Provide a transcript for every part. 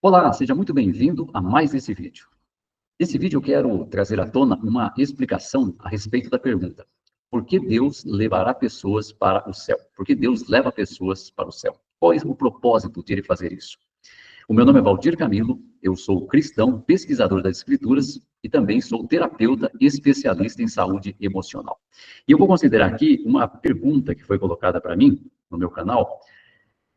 Olá, seja muito bem-vindo a mais esse vídeo. Nesse vídeo eu quero trazer à tona uma explicação a respeito da pergunta: por que Deus levará pessoas para o céu? Por que Deus leva pessoas para o céu? Qual é o propósito de ele fazer isso? O meu nome é Valdir Camilo, eu sou cristão, pesquisador das Escrituras e também sou terapeuta especialista em saúde emocional. E eu vou considerar aqui uma pergunta que foi colocada para mim no meu canal,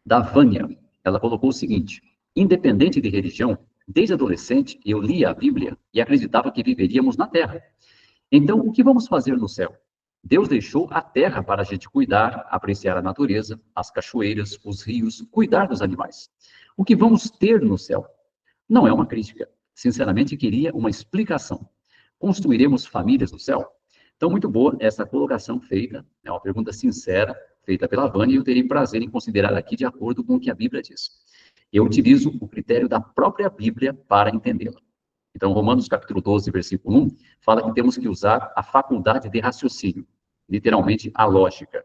da Vânia. Ela colocou o seguinte: independente de religião, desde adolescente eu lia a Bíblia e acreditava que viveríamos na Terra. Então, o que vamos fazer no céu? Deus deixou a terra para a gente cuidar, apreciar a natureza, as cachoeiras, os rios, cuidar dos animais. O que vamos ter no céu? Não é uma crítica. Sinceramente, queria uma explicação. Construiremos famílias no céu? Então, muito boa essa colocação feita, é uma pergunta sincera, feita pela Vânia, e eu terei prazer em considerar aqui de acordo com o que a Bíblia diz. Eu utilizo o critério da própria Bíblia para entendê-la. Então, Romanos capítulo 12, versículo 1, fala que temos que usar a faculdade de raciocínio, literalmente a lógica.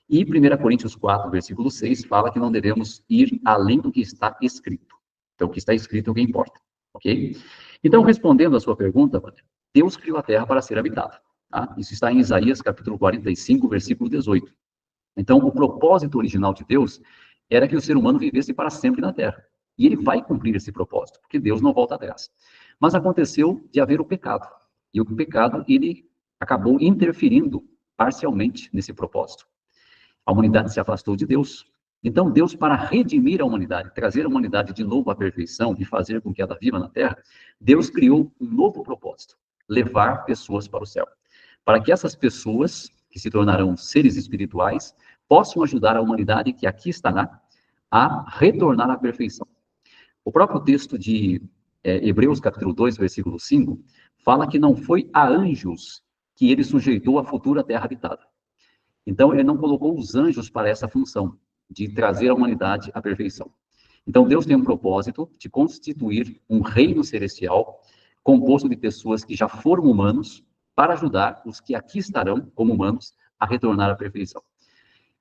E 1 Coríntios 4, versículo 6, fala que não devemos ir além do que está escrito. Então, o que está escrito é o que importa, ok? Então, respondendo à sua pergunta, Deus criou a terra para ser habitada. Tá? Isso está em Isaías capítulo 45, versículo 18. Então, o propósito original de Deus era que o ser humano vivesse para sempre na terra. E ele vai cumprir esse propósito, porque Deus não volta atrás. Mas aconteceu de haver o pecado. E o pecado, ele acabou interferindo parcialmente nesse propósito. A humanidade se afastou de Deus. Então, Deus, para redimir a humanidade, trazer a humanidade de novo à perfeição e fazer com que ela viva na terra, Deus criou um novo propósito: levar pessoas para o céu. Para que essas pessoas, que se tornarão seres espirituais, possam ajudar a humanidade que aqui estará a retornar à perfeição. O próprio texto de Hebreus, capítulo 2, versículo 5, fala que não foi a anjos que ele sujeitou a futura terra habitada. Então, ele não colocou os anjos para essa função, de trazer a humanidade à perfeição. Então, Deus tem um propósito de constituir um reino celestial composto de pessoas que já foram humanos para ajudar os que aqui estarão como humanos a retornar à perfeição.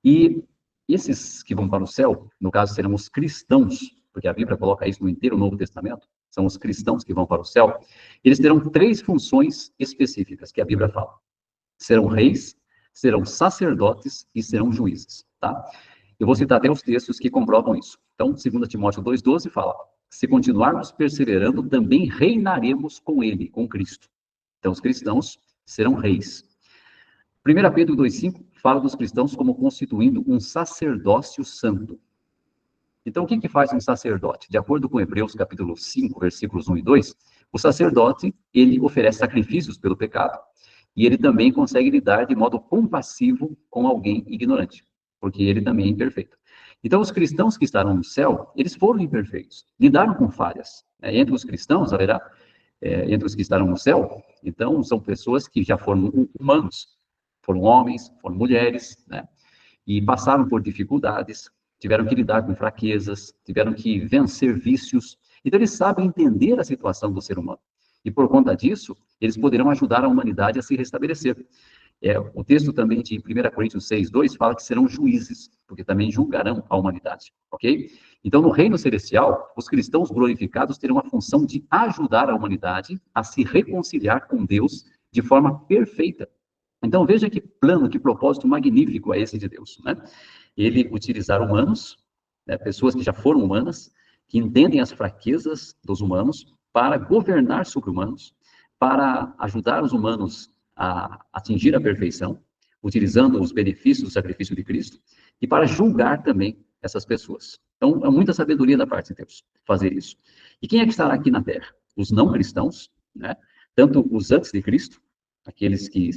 E esses que vão para o céu, no caso, serão os cristãos, porque a Bíblia coloca isso no inteiro Novo Testamento, são os cristãos que vão para o céu, eles terão três funções específicas que a Bíblia fala: serão reis, serão sacerdotes e serão juízes, tá? Eu vou citar até os textos que comprovam isso. Então, 2 Timóteo 2,12 fala: se continuarmos perseverando, também reinaremos com ele, com Cristo. Então, os cristãos serão reis. 1 Pedro 2,5 fala dos cristãos como constituindo um sacerdócio santo. Então, o que faz um sacerdote? De acordo com Hebreus capítulo 5, versículos 1 e 2, o sacerdote, ele oferece sacrifícios pelo pecado. E ele também consegue lidar de modo compassivo com alguém ignorante, porque ele também é imperfeito. Então, os cristãos que estarão no céu, eles foram imperfeitos, lidaram com falhas. Entre os cristãos, haverá, entre os que estarão no céu, então, são pessoas que já foram humanos, foram homens, foram mulheres, né? E passaram por dificuldades, tiveram que lidar com fraquezas, tiveram que vencer vícios. Então, eles sabem entender a situação do ser humano. E por conta disso, eles poderão ajudar a humanidade a se restabelecer. O texto também de 1 Coríntios 6:2 fala que serão juízes, porque também julgarão a humanidade, ok? Então, no reino celestial, os cristãos glorificados terão a função de ajudar a humanidade a se reconciliar com Deus de forma perfeita. Então, veja que plano, que propósito magnífico é esse de Deus, né? Ele utilizar humanos, né, pessoas que já foram humanas, que entendem as fraquezas dos humanos, para governar sobre humanos, para ajudar os humanos a atingir a perfeição, utilizando os benefícios do sacrifício de Cristo, e para julgar também essas pessoas. Então, é muita sabedoria da parte de Deus fazer isso. E quem é que estará aqui na Terra? Os não cristãos, né? Tanto os antes de Cristo, aqueles que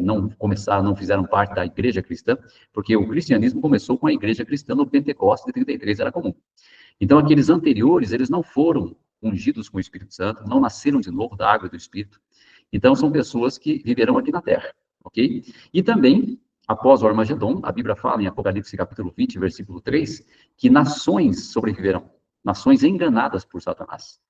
não começaram, não fizeram parte da igreja cristã, porque o cristianismo começou com a igreja cristã no Pentecostes de 33, era comum. Então, aqueles anteriores, eles não foram ungidos com o Espírito Santo, não nasceram de novo da água e do Espírito. Então, são pessoas que viverão aqui na Terra, ok? E também, após o Armagedon, a Bíblia fala em Apocalipse capítulo 20, versículo 3, que nações sobreviverão, nações enganadas por Satanás.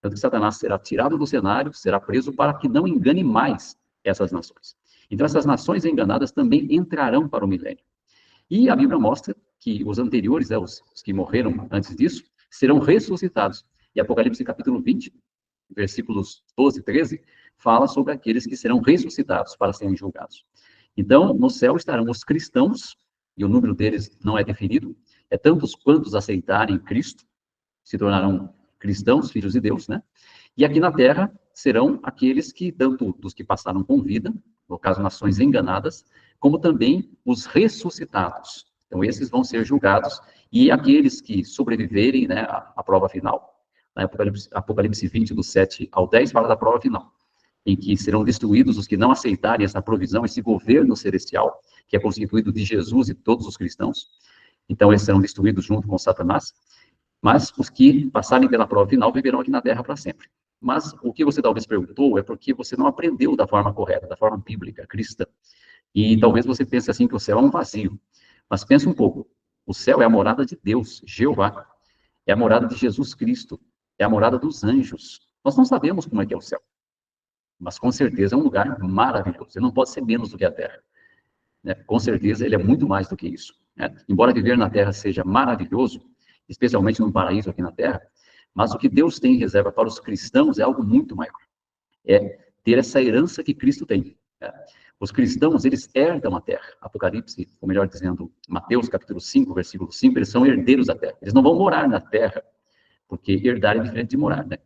Tanto que Satanás será tirado do cenário, será preso para que não engane mais essas nações. Então, essas nações enganadas também entrarão para o milênio. E a Bíblia mostra que os anteriores, os que morreram antes disso, serão ressuscitados. E Apocalipse capítulo 20, versículos 12 e 13, fala sobre aqueles que serão ressuscitados para serem julgados. Então, no céu estarão os cristãos, e o número deles não é definido, é tantos quantos aceitarem Cristo, se tornarão cristãos, filhos de Deus, né? E aqui na terra serão aqueles que, tanto dos que passaram com vida, no caso, nações enganadas, como também os ressuscitados. Então, esses vão ser julgados, e aqueles que sobreviverem, né, à prova final. Apocalipse 20, do 7 ao 10, fala da prova final, em que serão destruídos os que não aceitarem essa provisão, esse governo celestial, que é constituído de Jesus e todos os cristãos. Então, eles serão destruídos junto com Satanás. Mas os que passarem pela prova final viverão aqui na terra para sempre. Mas o que você talvez perguntou é porque você não aprendeu da forma correta, da forma bíblica, cristã. E talvez você pense assim que o céu é um vazio. Mas pense um pouco. O céu é a morada de Deus, Jeová. É a morada de Jesus Cristo. É a morada dos anjos. Nós não sabemos como é que é o céu. Mas com certeza é um lugar maravilhoso. Ele não pode ser menos do que a terra. Né? Com certeza ele é muito mais do que isso. Né? Embora viver na terra seja maravilhoso, especialmente num paraíso aqui na terra, mas o que Deus tem em reserva para os cristãos é algo muito maior. É ter essa herança que Cristo tem. Né? Os cristãos, eles herdam a terra. Apocalipse, ou melhor dizendo, Mateus capítulo 5, versículo 5, eles são herdeiros da terra. Eles não vão morar na terra, porque herdar é diferente de morar, né?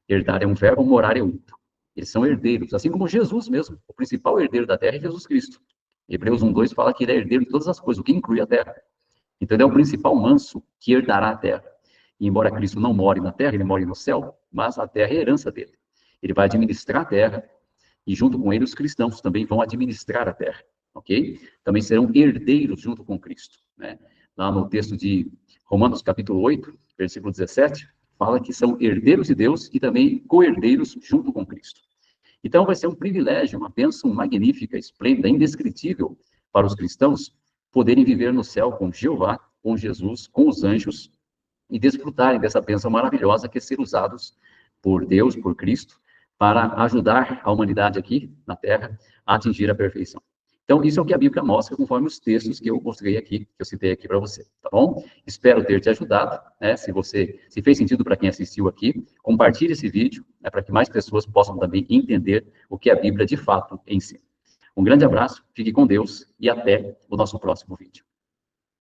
Herdar é um verbo, morar é outro. Eles são herdeiros, assim como Jesus mesmo. O principal herdeiro da terra é Jesus Cristo. Hebreus 1:2 fala que ele é herdeiro de todas as coisas, o que inclui a terra. Então, ele é o principal manso que herdará a terra. E embora Cristo não more na terra, ele more no céu, mas a terra é a herança dele. Ele vai administrar a terra, e junto com ele os cristãos também vão administrar a terra, ok? Também serão herdeiros junto com Cristo, né? Lá no texto de Romanos capítulo 8, versículo 17, fala que são herdeiros de Deus e também co-herdeiros junto com Cristo. Então, vai ser um privilégio, uma bênção magnífica, esplêndida, indescritível para os cristãos poderem viver no céu com Jeová, com Jesus, com os anjos e desfrutarem dessa bênção maravilhosa que é ser usados por Deus, por Cristo, para ajudar a humanidade aqui na Terra a atingir a perfeição. Então, isso é o que a Bíblia mostra conforme os textos que eu mostrei aqui, que eu citei aqui para você, tá bom? Espero ter te ajudado, né? Se fez sentido para quem assistiu aqui, compartilhe esse vídeo, né, para que mais pessoas possam também entender o que a Bíblia de fato ensina. Um grande abraço, fique com Deus e até o nosso próximo vídeo.